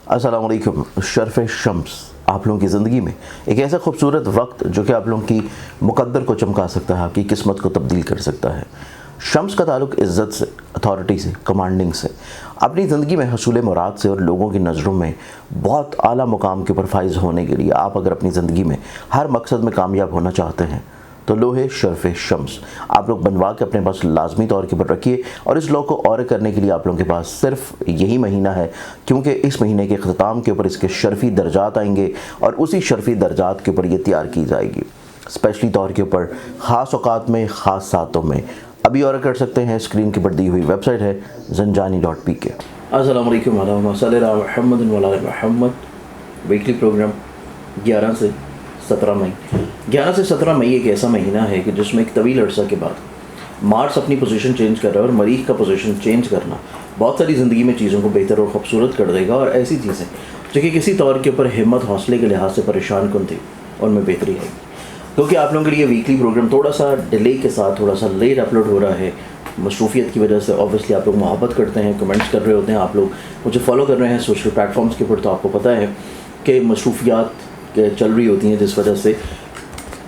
अस्सलाम वालेकुम। शर्फ शम्स आप लोगों की ज़िंदगी में एक ऐसा खूबसूरत वक्त जो कि आप लोगों की मुक़द्दर को चमका सकता है, आपकी किस्मत को तब्दील कर सकता है। शम्स का ताल्लुक़ इज़्ज़त से, अथॉरिटी से, कमांडिंग से, अपनी ज़िंदगी में हसूल मुराद से और लोगों की नज़रों में बहुत आला मुकाम के ऊपर फाइज़ होने के लिए आप अगर अपनी ज़िंदगी में हर मकसद में कामयाब होना चाहते हैं तो लोहे शर्फ शम्स आप लोग बनवा के अपने पास लाजमी तौर के ऊपर रखिए। और इस लॉ को और करने के लिए आप लोगों के पास सिर्फ यही महीना है, क्योंकि इस महीने के अख्ताम के ऊपर इसके शर्फी दर्जात आएंगे और उसी शर्फी दर्जात के ऊपर ये तैयार की जाएगी स्पेशली तौर के ऊपर, ख़ास औकात में, ख़ास सातों में। अभी और कर सकते हैं, स्क्रीन के ऊपर दी हुई वेबसाइट है zanjani.pk। अस्सलाम वालेकुम मोहम्मद। वीकली प्रोग्राम 11 से 17 मई एक ऐसा महीना है कि जिसमें एक तवील अरसा के बाद मार्स अपनी पोजीशन चेंज कर रहा है और मरीख का पोजीशन चेंज करना बहुत सारी ज़िंदगी में चीज़ों को बेहतर और ख़ूबसूरत कर देगा। और ऐसी चीज़ें जो कि किसी तौर के ऊपर हिम्मत हौसले के लिहाज से परेशान कन थी उनमें बेहतरी आएगी। क्योंकि आप लोगों के लिए वीकली प्रोग्राम थोड़ा सा डिले के साथ, थोड़ा सा लेट अपलोड हो रहा है मसरूफियत की वजह से। ऑब्वियसली आप लोग मोहब्बत करते हैं, कमेंट्स कर रहे होते हैं, आप लोग मुझे फॉलो कर रहे हैं सोशल प्लेटफॉर्म्स के ऊपर, तो आपको पता है कि मसरूफियात चल रही होती हैं, जिस वजह से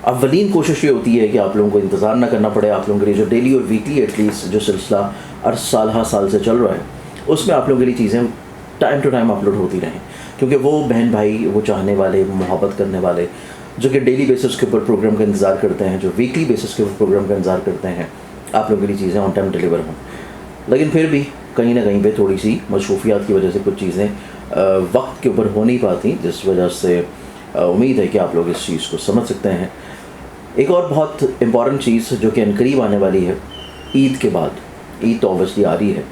अव्वलीन कोशिश ये होती है कि आप लोगों को इंतज़ार ना करना पड़े। आप लोगों के लिए जो डेली और वीकली एटलीस्ट जो सिलसिला साल से चल रहा है उसमें आप लोगों के लिए चीज़ें टाइम टू टाइम अपलोड होती रहें। क्योंकि वो बहन भाई, वो चाहने वाले, वो मोहब्बत करने वाले जो कि डेली बेसिस के ऊपर प्रोग्राम का इंतज़ार करते हैं, जो वीकली बेसिस के ऊपर प्रोग्राम का इंतज़ार करते हैं, आप लोगों के लिए चीज़ें ऑन टाइम डिलीवर हों। लेकिन फिर भी कहीं ना कहीं पे थोड़ी सी मसरूफियात की वजह से कुछ चीज़ें वक्त के ऊपर हो नहीं पाती, जिस वजह से उम्मीद है कि आप लोग इस चीज़ को समझ सकते हैं। एक और बहुत इम्पॉर्टेंट चीज़ जो कि अनकरीब आने वाली है ईद के बाद, ईद तो ऑब्वियसली आ रही है,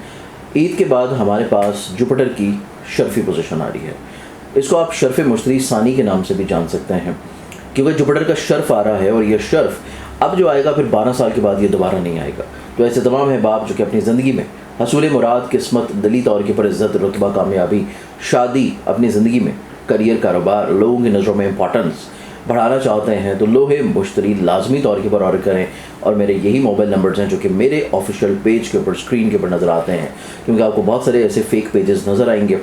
ईद के बाद हमारे पास जुपिटर की शर्फी पोजीशन आ रही है। इसको आप शर्फ मुश्तरी सानी के नाम से भी जान सकते हैं, क्योंकि जुपिटर का शर्फ आ रहा है और ये शर्फ अब जो आएगा फिर 12 साल के बाद ये दोबारा नहीं आएगा। तो ऐसे तमाम है बाप जो कि अपनी ज़िंदगी में हसूल मुराद, किस्मत, दिली तौर के ऊपर इज़्ज़त, रुतबा, कामयाबी, शादी, अपनी ज़िंदगी में करियर, कारोबार, लोगों की नज़रों में इंपॉर्टेंस बढ़ाना चाहते हैं तो लोहे मुश्तरी लाजमी तौर के ऊपर ऑर्डर करें। और मेरे यही मोबाइल नंबर्स हैं जो कि मेरे ऑफिशियल पेज के ऊपर, स्क्रीन के ऊपर नज़र आते हैं, क्योंकि आपको बहुत सारे ऐसे फेक पेजेस नज़र आएंगे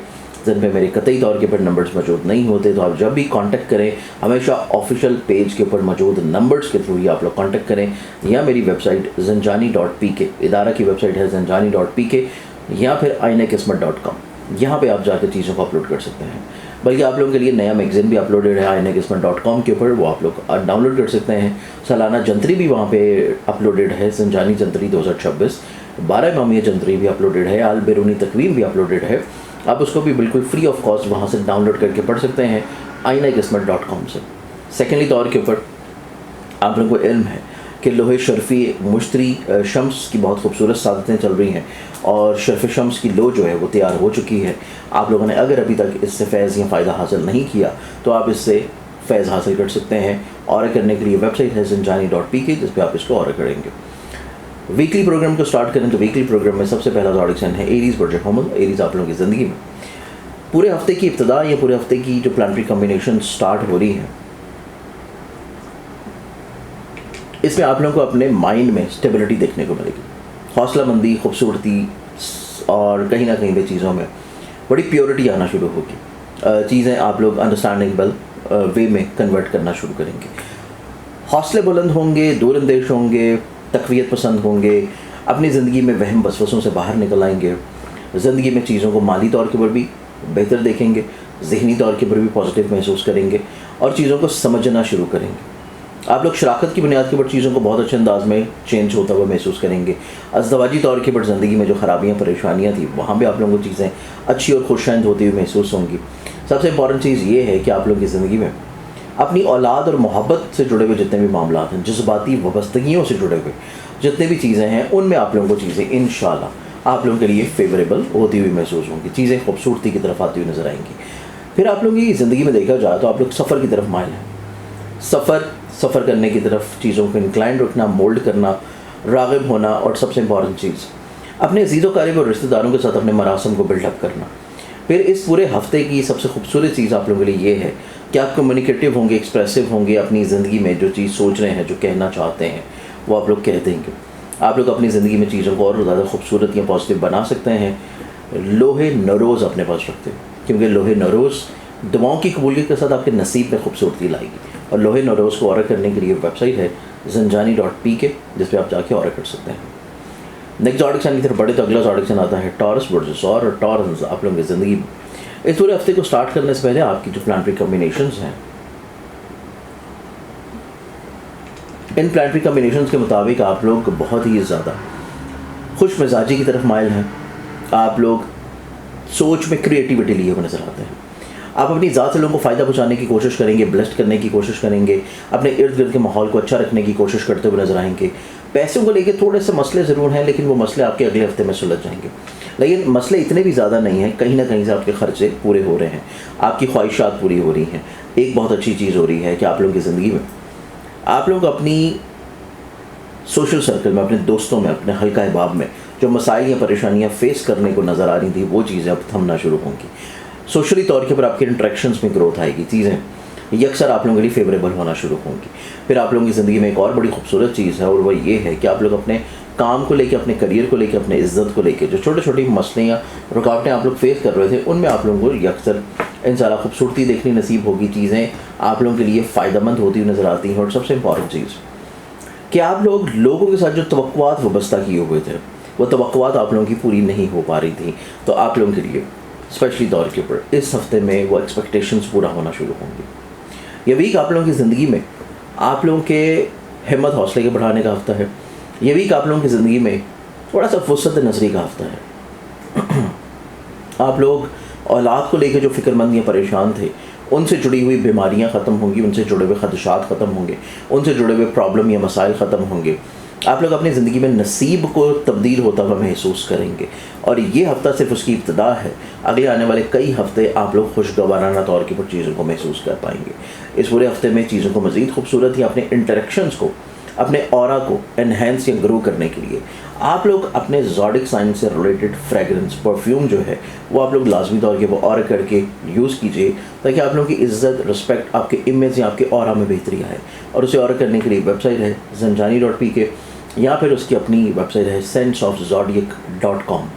जिन पे मेरे कतई तौर के ऊपर नंबर्स मौजूद नहीं होते। तो आप जब भी कांटेक्ट करें हमेशा ऑफिशियल पेज के ऊपर मौजूद नंबर्स के थ्रू ही आप लोग कांटेक्ट करें, या मेरी वेबसाइट zanjani.pk, इदारा की वेबसाइट है zanjani.pk, या फिर ainekismat.com, यहाँ पे आप जाकर चीज़ों को अपलोड कर सकते हैं। बल्कि आप लोगों के लिए नया मैगज़ीन भी अपलोडेड है ainekismat.com के ऊपर, वो आप लोग डाउनलोड कर सकते हैं। सालाना जंतरी भी वहाँ पे अपलोडेड है, ज़ंजानी जंतरी 2026, 12 इमामिया जंतरी भी अपलोडेड है, आल बैरूनी तकवीम भी अपलोडेड है। आप उसको भी बिल्कुल फ्री ऑफ कॉस्ट वहाँ से डाउनलोड करके पढ़ सकते हैं ainekismat.com से। सेकेंडली तौर के ऊपर आप लोगों को इल्म है कि लोहे शर्फी मुश्तरी शम्स की बहुत खूबसूरत सादतें चल रही हैं और शर्फ शम्स की लो जो है वो तैयार हो चुकी है। आप लोगों ने अगर अभी तक इससे फैज़ या फ़ायदा हासिल नहीं किया तो आप इससे फैज़ हासिल कर सकते हैं। ऑर्डर करने के लिए वेबसाइट है zanjani.pk, जिस पर आप इसको ऑर्डर करेंगे। वीकली प्रोग्राम को स्टार्ट करें तो वीकली प्रोग्राम में सबसे पहला ऑडिशन है एरीज़ प्रोजेक्ट होमल। एरीज़ आप लोगों की ज़िंदगी में पूरे हफ्ते की इब्तिदा या पूरे हफ्ते की जो प्लानिटरी कम्बिनेशन स्टार्ट हो रही है, इसमें आप लोगों को अपने माइंड में स्टेबिलिटी देखने को मिलेगी, हौसला मंदी, खूबसूरती, और कहीं ना कहीं पे चीज़ों में बड़ी प्योरिटी आना शुरू होगी। चीज़ें आप लोग अंडरस्टैंडिंगबल वे में कन्वर्ट करना शुरू करेंगे। हौसले बुलंद होंगे, दूरअंदेश होंगे, तक़वियत पसंद होंगे, अपनी ज़िंदगी में वहम वसवसों से बाहर निकल आएंगे। ज़िंदगी में चीज़ों को माली तौर के ऊपर भी बेहतर देखेंगे, ज़हनी तौर के ऊपर भी पॉजिटिव महसूस करेंगे और चीज़ों को समझना शुरू करेंगे। आप लोग शराकत की बुनियाद के ऊपर चीज़ों को बहुत अच्छे अंदाज में चेंज होता हुआ महसूस करेंगे। अज़दवाजी तौर के ऊपर ज़िंदगी में जो ख़राबियाँ, परेशानियाँ थी, वहाँ भी आप लोगों को चीज़ें अच्छी और खुशआइंद होती हुई महसूस होंगी। सबसे इंपॉर्टेंट चीज़ ये है कि आप लोगों की ज़िंदगी में अपनी औलाद और मोहब्बत से जुड़े हुए जितने भी मामला हैं, जज्बाती वाबस्तगियों से जुड़े हुए जितने भी चीज़ें हैं, उनमें आप लोगों को चीज़ें इंशाल्लाह आप लोगों के लिए फेवरेबल होती हुई महसूस होंगी। चीज़ें खूबसूरती की तरफ आती हुई नज़र आएंगी। फिर आप लोगों की ज़िंदगी में देखा जाए तो आप लोग सफ़र की तरफ माइल हैं। सफ़र करने की तरफ, चीज़ों को इंक्लाइन रखना, मोल्ड करना, राग़िब होना, और सबसे इंपॉर्टेंट चीज़ अपने अज़ीज़ क़रीब और रिश्तेदारों के साथ अपने मरासम को बिल्डअप करना। फिर इस पूरे हफ्ते की सबसे खूबसूरत चीज़ आप लोगों के लिए ये है कि आप कम्युनिकेटिव होंगे, एक्सप्रेसिव होंगे, अपनी ज़िंदगी में जो चीज़ सोच रहे हैं, जो कहना चाहते हैं, वो आप लोग कह देंगे। आप लोग अपनी ज़िंदगी में चीज़ों को और ज़्यादा खूबसूरत या पॉजिटिव बना सकते हैं। लोहे नरोज़ अपने पास रखते हैं। کیونکہ لوہے نوروز دعاؤں کی قبولیت کے ساتھ آپ کے نصیب میں خوبصورتی لائے گی. اور لوہے نوروز کو آرڈر کرنے کے لیے ویب سائٹ ہے zanjani.pk جس پہ آپ جا کے آرڈر کر سکتے ہیں. نیکسٹ زوڈک سائن کی طرف بڑھے تو اگلا زوڈک سائن آتا ہے ٹورس برجس. اور ٹورنز آپ لوگوں کی زندگی میں اس پورے ہفتے کو سٹارٹ کرنے سے پہلے آپ کی جو پلانٹری کمبینیشنز ہیں ان پلانٹری کمبینیشنز کے مطابق آپ لوگ بہت ہی زیادہ خوش مزاجی کی طرف مائل ہیں. آپ لوگ سوچ میں کریٹیوٹی لیے ہوئے نظر آتے ہیں. آپ اپنی ذات سے لوگوں کو فائدہ پہنچانے کی کوشش کریں گے, بلیسڈ کرنے کی کوشش کریں گے, اپنے ارد گرد کے ماحول کو اچھا رکھنے کی کوشش کرتے ہوئے نظر آئیں گے. پیسوں کو لے کے تھوڑے سے مسئلے ضرور ہیں, لیکن وہ مسئلے آپ کے اگلے ہفتے میں سلجھ جائیں گے. لیکن مسئلے اتنے بھی زیادہ نہیں ہیں, کہیں نہ کہیں سے آپ کے خرچے پورے ہو رہے ہیں, آپ کی خواہشات پوری ہو رہی ہیں. ایک بہت اچھی چیز ہو رہی ہے کہ آپ لوگوں کی زندگی میں آپ لوگ اپنی سوشل سرکل میں, اپنے دوستوں میں, اپنے حلقہ احباب میں جو مسائل یا پریشانیاں فیس کرنے کو نظر آ رہی تھیں وہ چیزیں اب تھمنا شروع ہوں گی. سوشلی طور کے اوپر آپ کے انٹریکشنز میں گروتھ آئے گی, چیزیں یکسر آپ لوگوں کے لیے فیوریبل ہونا شروع ہوں گی. پھر آپ لوگوں کی زندگی میں ایک اور بڑی خوبصورت چیز ہے, اور وہ یہ ہے کہ آپ لوگ اپنے کام کو لے کے, اپنے کریئر کو لے کے, اپنے عزت کو لے کے جو چھوٹے چھوٹی مسئلے یا رکاوٹیں آپ لوگ فیس کر رہے تھے ان میں آپ لوگوں کو یکسر انشاءاللہ خوبصورتی دیکھنی نصیب ہوگی. چیزیں آپ لوگوں کے لیے فائدہ مند ہوتی ہوئی نظر آتی ہیں. اور سب سے امپورٹنٹ چیز کہ آپ لوگ لوگوں کے ساتھ جو توقعات وابستہ کیے ہوئے تھے وہ توقعات آپ لوگوں کی پوری نہیں ہو پا رہی تھیں, تو آپ لوگوں کے لیے اسپیشلی دور کے اوپر اس ہفتے میں وہ ایکسپیکٹیشنز پورا ہونا شروع ہوں گی. یہ ویک آپ لوگوں کی زندگی میں آپ لوگوں کے ہمت حوصلے کے بڑھانے کا ہفتہ ہے. یہ ویک آپ لوگوں کی زندگی میں تھوڑا سا وسعت نظری کا ہفتہ ہے. آپ لوگ اولاد کو لے کے جو فکر مند یا پریشان تھے ان سے جڑی ہوئی بیماریاں ختم ہوں گی, ان سے جڑے ہوئے خدشات ختم ہوں گے, ان سے جڑے ہوئے پرابلم یا مسائل ختم ہوں گے. آپ لوگ اپنی زندگی میں نصیب کو تبدیل ہوتا ہوا محسوس کریں گے, اور یہ ہفتہ صرف اس کی ابتدا ہے. اگلے آنے والے کئی ہفتے آپ لوگ خوشگوارانہ طور کے اوپر چیزوں کو محسوس کر پائیں گے. اس پورے ہفتے میں چیزوں کو مزید خوبصورت یا اپنے انٹریکشنز کو, اپنے اورا کو انہینس یا گرو کرنے کے لیے آپ لوگ اپنے زوڈک سائن سے ریلیٹڈ فریگرنس پرفیوم جو ہے وہ آپ لوگ لازمی طور کے وہ آرڈر کر کے یوز کیجیے, تاکہ آپ لوگوں کی عزت, رسپیکٹ, آپ کے امیج یا آپ کے اورا میں بہتری آئے. اور اسے آرڈر کرنے کے لیے ویب سائٹ ہے zanjani.pk یا پھر اس کی اپنی ویب سائٹ ہے senseofzodiac.com.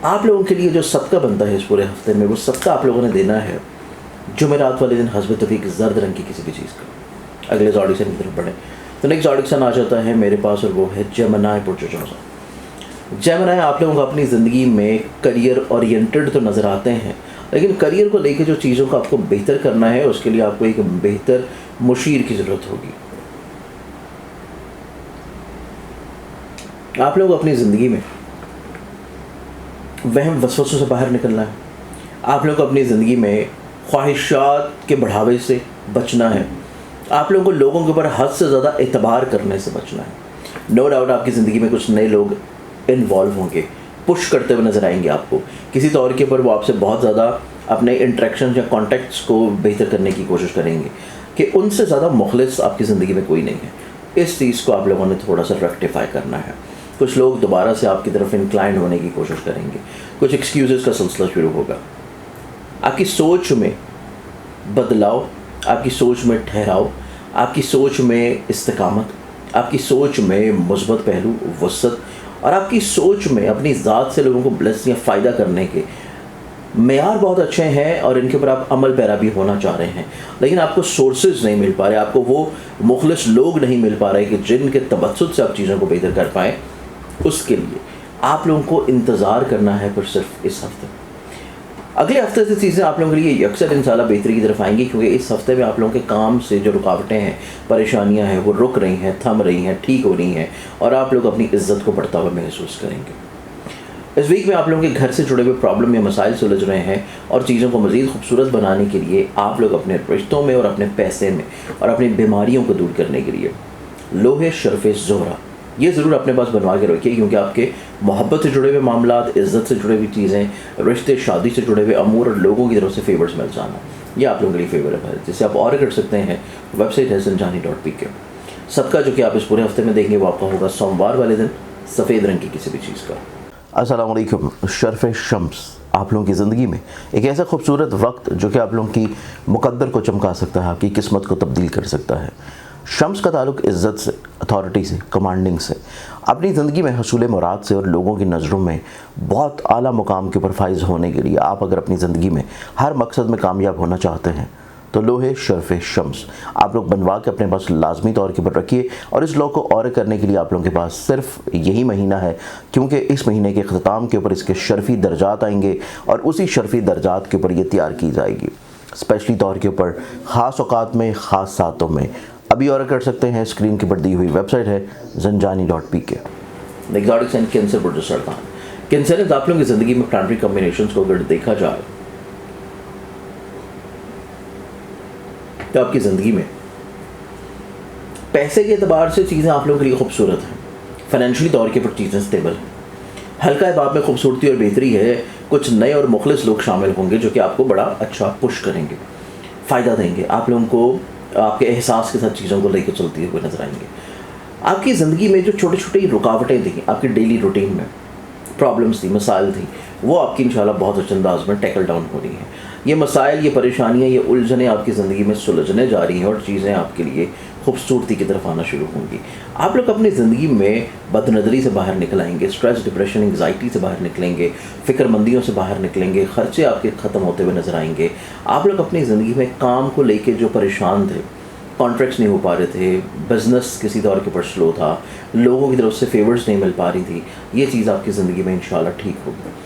آپ لوگوں کے لیے جو صدقہ بنتا ہے اس پورے ہفتے میں, وہ صدقہ آپ لوگوں نے دینا ہے جمعرات والے دن حسب توفیق زرد رنگ کی کسی بھی چیز کا. اگلے زوڈک سائن کی طرف بڑھیں تو نیکسٹ زوڈک سائن آ جاتا ہے میرے پاس, اور وہ ہے جیمنائی پرجوجوزا. جیمنائی آپ لوگوں کو اپنی زندگی میں کریئر اورینٹڈ تو نظر آتے ہیں, لیکن کریئر کو لے کے جو چیزوں کو آپ کو بہتر کرنا ہے اس کے لیے آپ کو ایک بہتر مشیر کی ضرورت ہوگی. آپ لوگ اپنی زندگی میں وہم وسوسوں سے باہر نکلنا ہے. آپ لوگ کو اپنی زندگی میں خواہشات کے بڑھاوے سے بچنا ہے. آپ لوگوں کو لوگوں کے اوپر حد سے زیادہ اعتبار کرنے سے بچنا ہے. نو ڈاؤٹ آپ کی زندگی میں کچھ نئے لوگ انوالو ہوں گے, پش کرتے ہوئے نظر آئیں گے آپ کو کسی طور کے اوپر. وہ آپ سے بہت زیادہ اپنے انٹریکشن یا کانٹیکٹس کو بہتر کرنے کی کوشش کریں گے کہ ان سے زیادہ مخلص آپ کی زندگی میں کوئی نہیں ہے. اس چیز کو آپ لوگوں نے تھوڑا سا ریکٹیفائی کرنا ہے. کچھ لوگ دوبارہ سے آپ کی طرف انکلائنڈ ہونے کی کوشش کریں گے. کچھ ایکسکیوزز کا سلسلہ شروع ہوگا. آپ کی سوچ میں بدلاؤ, آپ کی سوچ میں ٹھہراؤ, آپ کی سوچ میں استقامت, آپ کی سوچ میں مثبت پہلو, وسعت, اور آپ کی سوچ میں اپنی ذات سے لوگوں کو بلیس یا فائدہ کرنے کے معیار بہت اچھے ہیں, اور ان کے اوپر آپ عمل پیرا بھی ہونا چاہ رہے ہیں. لیکن آپ کو سورسز نہیں مل پا رہے, آپ کو وہ مخلص لوگ نہیں مل پا رہے کہ جن کے تبسط سے آپ چیزوں کو بہتر کر پائیں. اس کے لیے آپ لوگوں کو انتظار کرنا ہے پھر صرف اس ہفتے. اگلے ہفتے سے چیزیں آپ لوگوں کے لیے یکسر انشاءاللہ بہتری کی طرف آئیں گی, کیونکہ اس ہفتے میں آپ لوگوں کے کام سے جو رکاوٹیں ہیں, پریشانیاں ہیں, وہ رک رہی ہیں, تھم رہی ہیں, ٹھیک ہو رہی ہیں, اور آپ لوگ اپنی عزت کو بڑھتا ہوا محسوس کریں گے. اس ویک میں آپ لوگوں کے گھر سے جڑے ہوئے پرابلم یا مسائل سلجھ رہے ہیں, اور چیزوں کو مزید خوبصورت بنانے کے لیے آپ لوگ اپنے رشتوں میں اور اپنے پیسے میں اور اپنی بیماریوں کو دور کرنے کے لیے لوہے شرف زہرہ یہ ضرور اپنے پاس بنوا کے رکھیے, کیونکہ آپ کے محبت سے جڑے ہوئے معاملات, عزت سے جڑے ہوئی چیزیں, رشتے, شادی سے جڑے ہوئے امور اور لوگوں کی طرف سے فیورز مل جانا, یہ آپ لوگوں کے لیے فیور ہے, جسے آپ آرڈر کر سکتے ہیں. ویب سائٹ ہے zanjani.pk. صدقہ جو کہ آپ اس پورے ہفتے میں دیں گے وہ آپ کا ہوگا سوموار والے دن سفید رنگ کی کسی بھی چیز کا. السلام علیکم. شرف شمس آپ لوگوں کی زندگی میں ایک ایسا خوبصورت وقت جو کہ آپ لوگوں کی مقدر کو چمکا سکتا ہے, آپ کی قسمت کو تبدیل کر سکتا ہے. شمس کا تعلق عزت سے، اتھارٹی سے، کمانڈنگ سے، اپنی زندگی میں حصول مراد سے اور لوگوں کی نظروں میں بہت اعلیٰ مقام کے اوپر فائز ہونے کے لیے آپ اگر اپنی زندگی میں ہر مقصد میں کامیاب ہونا چاہتے ہیں تو لوہے شرف شمس آپ لوگ بنوا کے اپنے پاس لازمی طور کے اوپر رکھیے، اور اس لوگ کو اور کرنے کے لیے آپ لوگوں کے پاس صرف یہی مہینہ ہے، کیونکہ اس مہینے کے اختتام کے اوپر اس کے شرفی درجات آئیں گے اور اسی شرفی درجات کے اوپر یہ تیار کی جائے گی اسپیشلی طور کے اوپر خاص اوقات میں، خاص ساعتوں میں۔ ابھی آرڈر کر سکتے ہیں، اسکرین کے پر دی ہوئی ویب سائٹ ہے zanjani.pk۔ ایگزاٹک سائن کینسر پر جو سرطان، کینسر آپ لوگوں کی زندگی میں پلانٹری کمبینیشنز کو اگر دیکھا جائے تو آپ کی زندگی میں پیسے کے اعتبار سے چیزیں آپ لوگوں کے لیے خوبصورت ہیں، فائنینشلی طور کے پر چیزیں سٹیبل ہیں، حلقہ باب میں خوبصورتی اور بہتری ہے، کچھ نئے اور مخلص لوگ شامل ہوں گے جو کہ آپ کو بڑا اچھا پش کریں گے، فائدہ دیں گے، آپ لوگوں کو آپ کے احساس کے ساتھ چیزوں کو لے کے چلتے ہوئے نظر آئیں گے۔ آپ کی زندگی میں جو چھوٹی چھوٹی رکاوٹیں تھیں آپ کی ڈیلی روٹین میں، پرابلمس تھی، مسائل تھیں، وہ آپ کی انشاءاللہ بہت اچھے انداز میں ٹیکل ڈاؤن ہو رہی ہیں۔ یہ مسائل، یہ پریشانیاں، یہ الجھنیں آپ کی زندگی میں سلجھنے جا رہی ہیں اور چیزیں آپ کے لیے خوبصورتی کی طرف آنا شروع ہوں گی۔ آپ لوگ اپنی زندگی میں بد نظری سے باہر نکل آئیں گے، اسٹریس، ڈپریشن، انگزائٹی سے باہر نکلیں گے، فکر مندیوں سے باہر نکلیں گے، خرچے آپ کے ختم ہوتے ہوئے نظر آئیں گے۔ آپ لوگ اپنی زندگی میں کام کو لے کے جو پریشان تھے، کانٹریکٹس نہیں ہو پا رہے تھے، بزنس کسی طور کے اوپر سلو تھا، لوگوں کی طرف سے فیورز نہیں مل پا رہی تھی، یہ چیز آپ کی زندگی میں انشاءاللہ ٹھیک ہوگی۔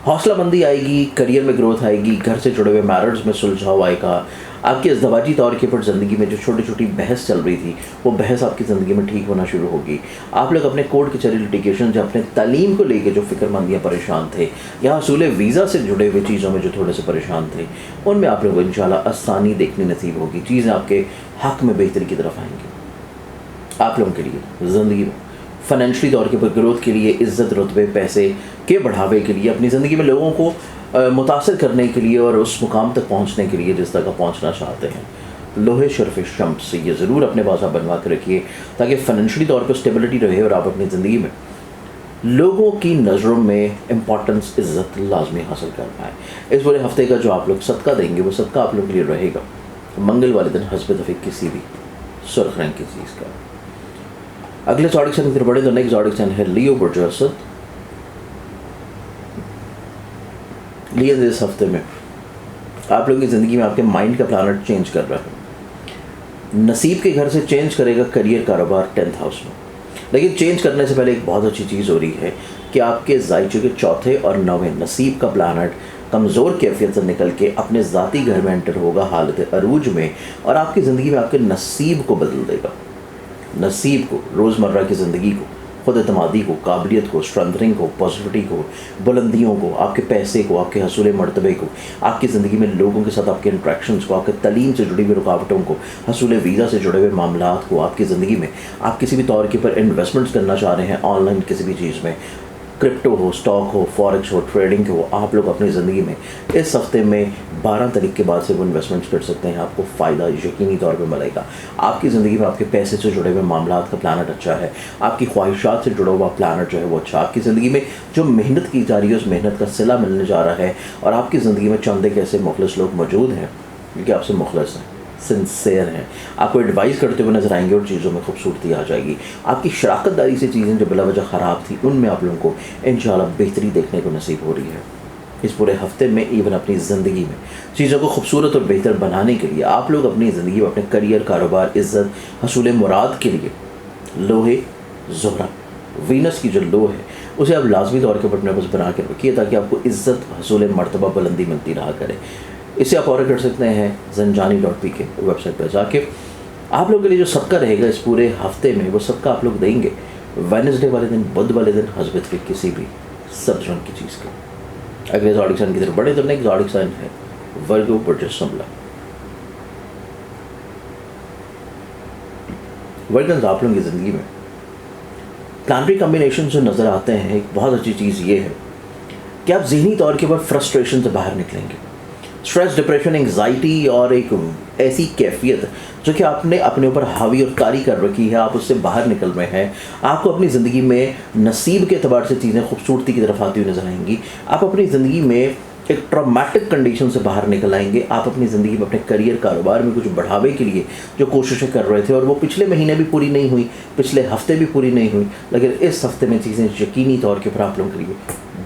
حوصلہ مندی آئے گی، کریئر میں گروتھ آئے گی، گھر سے جڑے ہوئے میررز میں سلجھاؤ آئے گا، آپ کی ازدواجی طور کے اوپر زندگی میں جو چھوٹی چھوٹی بحث چل رہی تھی وہ بحث آپ کی زندگی میں ٹھیک ہونا شروع ہوگی۔ آپ لوگ اپنے کورٹ کچہری لٹیگیشن، جو اپنے تعلیم کو لے کے جو فکر مندیاں پریشان تھے، یا حصول ویزا سے جڑے ہوئے چیزوں میں جو تھوڑے سے پریشان تھے، ان میں آپ لوگوں کو انشاءاللہ آسانی دیکھنی نصیب ہوگی، چیزیں آپ کے حق میں بہتری کی طرف آئیں گی۔ آپ لوگوں کے لیے زندگی میں فائنینشلی طور کے اوپر گروتھ کے لیے، عزت، رتبے، پیسے کے بڑھاوے کے لیے، اپنی زندگی میں لوگوں کو متاثر کرنے کے لیے اور اس مقام تک پہنچنے کے لیے جس تک آپ پہنچنا چاہتے ہیں، لوہے شرف شمس سے یہ ضرور اپنے پاس آپ بنوا کے رکھیے تاکہ فائنینشلی طور پر اسٹیبلٹی رہے اور آپ اپنی زندگی میں لوگوں کی نظروں میں امپورٹنس، عزت لازمی حاصل کر پائیں۔ اس پورے ہفتے کا جو آپ لوگ صدقہ دیں گے وہ صدقہ آپ لوگوں کے لیے رہے گا منگل والے دن حسب توفیق کسی بھی سرخ رنگ کی چیز کا۔ اگلے زوڈک سائن کی طرف بڑھے تو نیکسٹ زوڈک سائن ہے لیو برج اسد۔ لیو اس ہفتے میں آپ لوگوں کی زندگی میں آپ کے مائنڈ کا پلانٹ چینج کر رہا ہے، نصیب کے گھر سے چینج کرے گا کریئر، کاروبار 10th ہاؤس میں، لیکن چینج کرنے سے پہلے ایک بہت اچھی چیز ہو رہی ہے کہ آپ کے زائچے کے 4تھے اور 9ویں نصیب کا پلانٹ کمزور کیفیت سے نکل کے اپنے ذاتی گھر میں انٹر ہوگا حالت عروج میں، اور آپ کی زندگی میں آپ کے نصیب کو بدل دے گا، نصیب کو، روزمرہ کی زندگی کو، خود اعتمادی کو، قابلیت کو، اسٹرنتھنگ کو، پازیٹیوٹی کو، بلندیوں کو، آپ کے پیسے کو، آپ کے حصول مرتبے کو، آپ کی زندگی میں لوگوں کے ساتھ آپ کے انٹریکشنز کو، آپ کے تعلیم سے جڑی ہوئی رکاوٹوں کو، حصول ویزا سے جڑے ہوئے معاملات کو، آپ کی زندگی میں آپ کسی بھی طور کے پر انویسٹمنٹس کرنا چاہ رہے ہیں آن لائن کسی بھی چیز میں، کرپٹو ہو، اسٹاک ہو، فارکس ہو، ٹریڈنگ ہو، آپ لوگ اپنی زندگی میں اس ہفتے میں 12 تاریخ کے بعد سے وہ انویسٹمنٹس کر سکتے ہیں، آپ کو فائدہ یقینی طور پہ ملے گا۔ آپ کی زندگی میں آپ کے پیسے سے جڑے ہوئے معاملات کا پلانٹ اچھا ہے، آپ کی خواہشات سے جڑا ہوا پلانٹ جو ہے وہ اچھا، آپ کی زندگی میں جو محنت کی جا رہی ہے اس محنت کا صلہ ملنے جا رہا ہے، اور آپ کی زندگی میں چند ایک ایسے مخلص لوگ موجود ہیں جو کہ آپ سے مخلص ہیں، سنسیئر ہیں، آپ کو ایڈوائز کرتے ہوئے نظر آئیں گے اور چیزوں میں خوبصورتی آ جائے گی۔ آپ کی شراکت داری سے چیزیں جو بلا وجہ خراب تھی ان میں آپ لوگوں کو انشاءاللہ بہتری دیکھنے کو نصیب ہو رہی ہے۔ اس پورے ہفتے میں ایون اپنی زندگی میں چیزوں کو خوبصورت اور بہتر بنانے کے لیے آپ لوگ اپنی زندگی میں اپنے کریئر، کاروبار، عزت، حصول مراد کے لیے لوہے زہرہ، وینس کی جو لو ہے اسے آپ لازمی طور کے اپنے پاس بنا کے رکھیے تاکہ آپ کو عزت، حصول مرتبہ، بلندی ملتی رہا کرے۔ اسے آپ آرڈر کر سکتے ہیں zanjani.pk ویب سائٹ پہ جا کے۔ آپ لوگوں کے لیے جو صدقہ رہے گا اس پورے ہفتے میں وہ صدقہ آپ لوگ دیں گے وینسڈے والے دن، بدھ والے دن حسب توفیق کسی بھی سبز رنگ کی چیز کا۔ اگلے زوڈک سائن کی طرف بڑھے تو نیکسٹ زوڈک سائن ہے ورگو برج شملہ۔ ورگنز آپ لوگوں کی زندگی میں پلانٹری کمبینیشن جو نظر آتے ہیں، ایک بہت اچھی چیز یہ ہے کہ آپ ذہنی طور کے اوپر فرسٹریشن سے باہر نکلیں گے، اسٹریس، ڈپریشن، انگزائٹی اور ایک ایسی کیفیت جو کہ آپ نے اپنے اوپر حاوی اور طاری کر رکھی ہے، آپ اس سے باہر نکل رہے ہیں۔ آپ کو اپنی زندگی میں نصیب کے اعتبار سے چیزیں خوبصورتی کی طرف آتی ہوئی نظر آئیں گی۔ آپ اپنی زندگی میں ایک ٹرامیٹک کنڈیشن سے باہر نکل آئیں گے. آپ اپنی زندگی میں اپنے کریئر کاروبار میں کچھ بڑھاوے کے لیے جو کوششیں کر رہے تھے اور وہ پچھلے مہینے بھی پوری نہیں ہوئی, پچھلے ہفتے بھی پوری نہیں ہوئی, لیکن اس ہفتے میں چیزیں یقینی طور کے اوپر آپ لوگوں کے لیے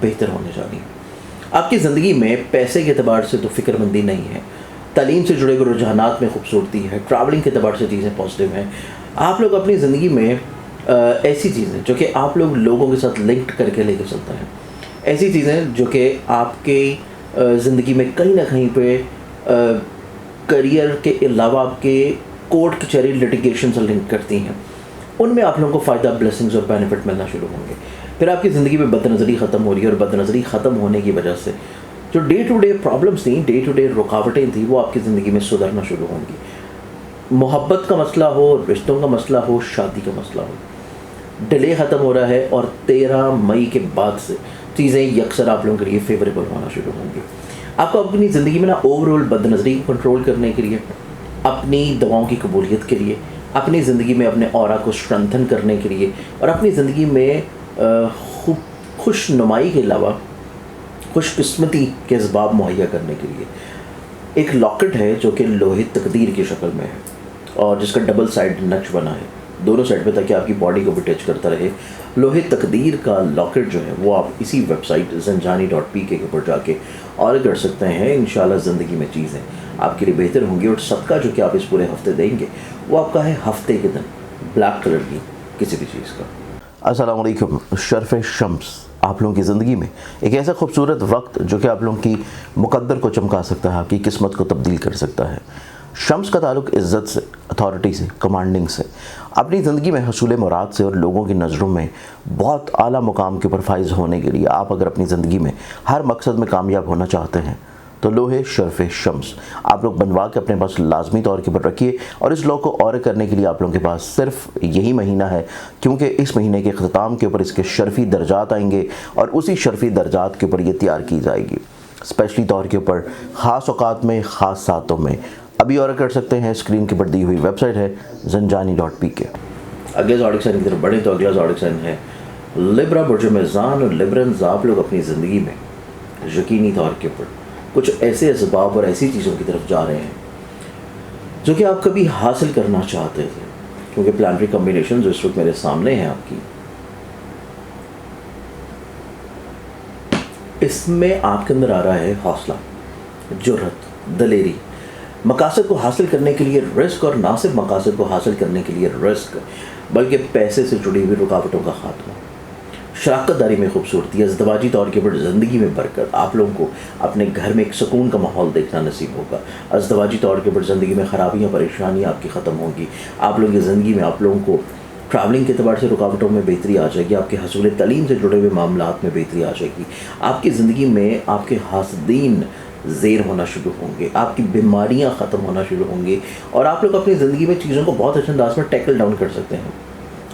بہتر ہونے جا رہی ہیں. آپ کی زندگی میں پیسے کے اعتبار سے تو فکر مندی نہیں ہے, تعلیم سے جڑے ہوئے رجحانات میں خوبصورتی ہے, ٹریولنگ کے اعتبار سے چیزیں پازیٹیو ہیں. آپ لوگ اپنی زندگی میں ایسی چیزیں جو کہ آپ لوگ لوگوں کے ساتھ لنکڈ کر کے لے کے چلتے ہیں, ایسی چیزیں جو کہ آپ کے زندگی میں کہیں نہ کہیں پہ کریئر کے علاوہ آپ کے کورٹ کچہری لٹیگیشن سے لنک کرتی ہیں, ان میں آپ لوگوں کو فائدہ, بلیسنگز اور بینیفٹ ملنا شروع ہوں گے. پھر آپ کی زندگی میں بد نظری ختم ہو رہی ہے, اور بد نظری ختم ہونے کی وجہ سے جو ڈے ٹو ڈے پرابلمس تھیں, ڈے ٹو ڈے رکاوٹیں تھیں, وہ آپ کی زندگی میں سدھرنا شروع ہوں گی. محبت کا مسئلہ ہو, رشتوں کا مسئلہ ہو, شادی کا مسئلہ ہو, ڈیلے ختم ہو رہا ہے, اور 13 مئی کے بعد سے چیزیں یکسر آپ لوگوں کے لیے فیوریبل ہونا شروع ہوں گی. آپ کو اپنی زندگی میں نا اوور آل بد نظری کو کنٹرول کرنے کے لیے, اپنی دواؤں کی قبولیت کے لیے, اپنی زندگی میں اپنے اورا کو اسٹرینتھن کرنے کے لیے, اور اپنی زندگی میں خوش نمائی کے علاوہ خوش قسمتی کے اسباب مہیا کرنے کے لیے ایک لاکٹ ہے جو کہ لوہے تقدیر کی شکل میں ہے, اور جس کا ڈبل سائڈ نچ بنا ہے دونوں سائڈ پہ, تاکہ آپ کی باڈی کو بھی ٹچ کرتا رہے. لوہے تقدیر کا لاکٹ جو ہے وہ آپ اسی ویب سائٹ zanjani.pk کے اوپر جا کے آرڈر کر سکتے ہیں. انشاءاللہ زندگی میں چیزیں آپ کے لیے بہتر ہوں گی, اور صدقہ جو کہ آپ اس پورے ہفتے دیں گے وہ آپ کا ہے ہفتے کے دن بلیک کلر کی کسی بھی چیز کا. السلام علیکم. شرف شمس آپ لوگوں کی زندگی میں ایک ایسا خوبصورت وقت جو کہ آپ لوگوں کی مقدر کو چمکا سکتا ہے, آپ کی قسمت کو تبدیل کر سکتا ہے. شمس کا تعلق عزت سے, اتھارٹی سے, کمانڈنگ سے, اپنی زندگی میں حصول مراد سے, اور لوگوں کی نظروں میں بہت اعلیٰ مقام کے اوپر فائز ہونے کے لیے آپ اگر اپنی زندگی میں ہر مقصد میں کامیاب ہونا چاہتے ہیں تو لوہے شرف شمس آپ لوگ بنوا کے اپنے پاس لازمی طور کے اوپر رکھیے. اور اس لوگ کو اور کرنے کے لیے آپ لوگوں کے پاس صرف یہی مہینہ ہے, کیونکہ اس مہینے کے اختتام کے اوپر اس کے شرفی درجات آئیں گے, اور اسی شرفی درجات کے اوپر یہ تیار کی جائے گی اسپیشلی طور کے اوپر خاص اوقات میں, خاص ساتوں میں. ابھی آرڈر کر سکتے ہیں, اسکرین کے پر دی ہوئی ویب سائٹ ہے zanjani.pk. اگلے زوڈک سائن کی طرف بڑھیں تو اگلا زوڈک سائن ہے لبرا, برج میزان. اور لبرنز آپ لوگ اپنی زندگی میں یقینی طور کے اوپر کچھ ایسے اسباب اور ایسی چیزوں کی طرف جا رہے ہیں جو کہ آپ کبھی حاصل کرنا چاہتے تھے, کیونکہ پلانٹری کمبینیشن جو اس وقت میرے سامنے ہیں آپ کی, اس میں آپ کے اندر آ رہا ہے حوصلہ, جرأت, دلیری, مقاصد کو حاصل کرنے کے لیے رسک, اور نہ صرف مقاصد کو حاصل کرنے کے لیے رسک بلکہ پیسے سے جڑی ہوئی رکاوٹوں کا خاتمہ, شراکت داری میں خوبصورتی, ازدواجی طور کے اوپر زندگی میں برکت. آپ لوگوں کو اپنے گھر میں ایک سکون کا ماحول دیکھنا نصیب ہوگا. ازدواجی طور کے اوپر زندگی میں خرابیاں, پریشانیاں آپ کی ختم ہوں گی. آپ لوگوں کی زندگی میں آپ لوگوں کو ٹریولنگ کے اعتبار سے رکاوٹوں میں بہتری آ جائے گی, آپ کے حصول تعلیم سے جڑے ہوئے معاملات میں بہتری آ جائے گی. آپ کی زندگی میں آپ کے حاسدین زیر ہونا شروع ہوں گے, آپ کی بیماریاں ختم ہونا شروع ہوں گی, اور آپ لوگ اپنی زندگی میں چیزوں کو بہت اچھے انداز میں ٹیکل ڈاؤن کر سکتے ہیں.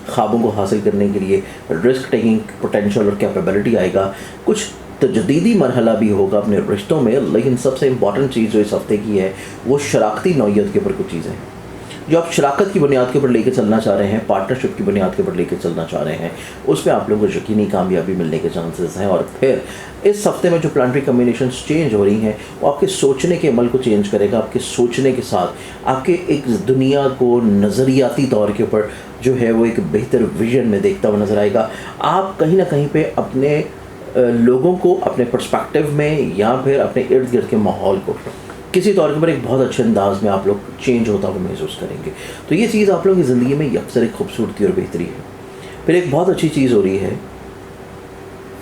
خوابوں کو حاصل کرنے کے لیے رسک ٹیکنگ پوٹینشیل اور کیپیبلٹی آئے گا. کچھ تجدیدی مرحلہ بھی ہوگا اپنے رشتوں میں, لیکن سب سے امپورٹنٹ چیز جو اس ہفتے کی ہے وہ شراکتی نوعیت کے اوپر کچھ چیزیں ہیں جو آپ شراکت کی بنیاد کے اوپر لے کے چلنا چاہ رہے ہیں, پارٹنرشپ کی بنیاد کے اوپر لے کے چلنا چاہ رہے ہیں. اس میں آپ لوگوں کو یقینی کامیابی ملنے کے چانسز ہیں. اور پھر اس ہفتے میں جو پلانٹری کمبینیشنز چینج ہو رہی ہیں وہ آپ کے سوچنے کے عمل کو چینج کرے گا. آپ کے سوچنے کے ساتھ آپ کے ایک دنیا کو نظریاتی طور کے اوپر جو ہے وہ ایک بہتر ویژن میں دیکھتا ہوا نظر آئے گا. آپ کہیں نہ کہیں پہ اپنے لوگوں کو اپنے پرسپیکٹیو میں یا پھر اپنے ارد گرد کے ماحول کو کسی طور کے اوپر ایک بہت اچھے انداز میں آپ لوگ چینج ہوتا ہوا محسوس کریں گے. تو یہ چیز آپ لوگوں کی زندگی میں یکسر ایک خوبصورتی اور بہتری ہے. پھر ایک بہت اچھی چیز ہو رہی ہے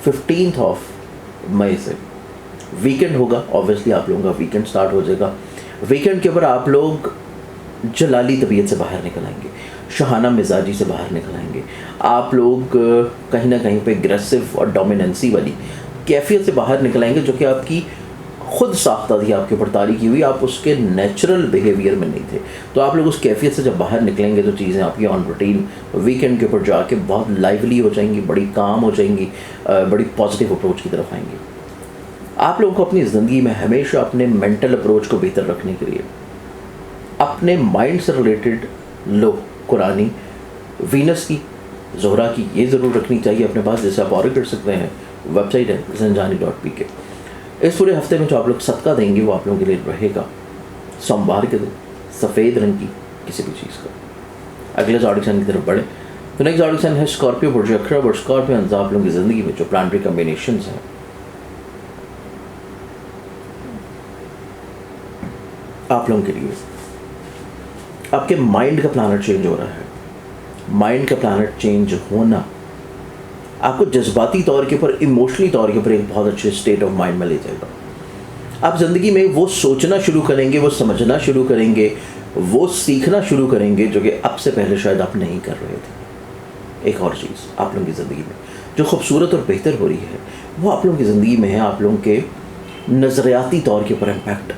15 مئی سے ویکینڈ ہوگا. اوبویسلی آپ لوگوں کا ویکینڈ سٹارٹ ہو جائے گا. ویکینڈ کے اوپر آپ لوگ جلالی طبیعت سے باہر نکل آئیں گے, شہانہ مزاجی سے باہر نکل آئیں گے. آپ لوگ کہیں نہ کہیں پہ اگریسو اور ڈومیننسی والی کیفیت سے باہر نکل آئیں گے جو کہ آپ کی خود ساختہ تھی, آپ کے اوپر طاری کی ہوئی, آپ اس کے نیچرل بیہیویئر میں نہیں تھے. تو آپ لوگ اس کیفیت سے جب باہر نکلیں گے تو چیزیں آپ کی آن روٹین ویکینڈ کے اوپر جا کے بہت لائیولی ہو جائیں گی, بڑی کام ہو جائیں گی, بڑی پازیٹیو اپروچ کی طرف آئیں گے. آپ لوگوں کو اپنی زندگی میں ہمیشہ اپنے مینٹل اپروچ کو بہتر رکھنے کے لیے اپنے مائنڈ سے ریلیٹڈ لو قرآنی وینس کی, زہرا کی یہ ضرور رکھنی چاہیے اپنے پاس, جیسے آپ آرڈر کر سکتے ہیں. ویب سائٹ ہے zanjani.pk. इस पूरे हफ्ते में जो आप लोग सदका देंगे वो आप लोगों के लिए रहेगा सोमवार के दिन सफ़ेद रंग की किसी भी चीज़ का। अगले ज़ोडिक साइन की तरफ बढ़े तो नेक्स्ट ज़ोडिक साइन है स्कॉर्पियो, बुर्ज अक़रब और स्कॉर्पियंस आप लोगों की ज़िंदगी में जो प्लानिटरी कॉम्बिनेशंस हैं आप लोगों के लिए आपके माइंड का प्लानट चेंज हो रहा है। माइंड का प्लानट चेंज होना आपको जज्बाती तौर के ऊपर, इमोशनली तौर के ऊपर एक बहुत अच्छे स्टेट ऑफ माइंड में ले जाएगा। आप ज़िंदगी में वो सोचना शुरू करेंगे, वो समझना शुरू करेंगे, वो सीखना शुरू करेंगे जो कि अब से पहले शायद आप नहीं कर रहे थे। एक और चीज़ आप लोगों की ज़िंदगी में जो खूबसूरत और बेहतर हो रही है वो आप लोगों की ज़िंदगी में है आप लोगों के नज़रियाती तौर के ऊपर इम्पैक्ट।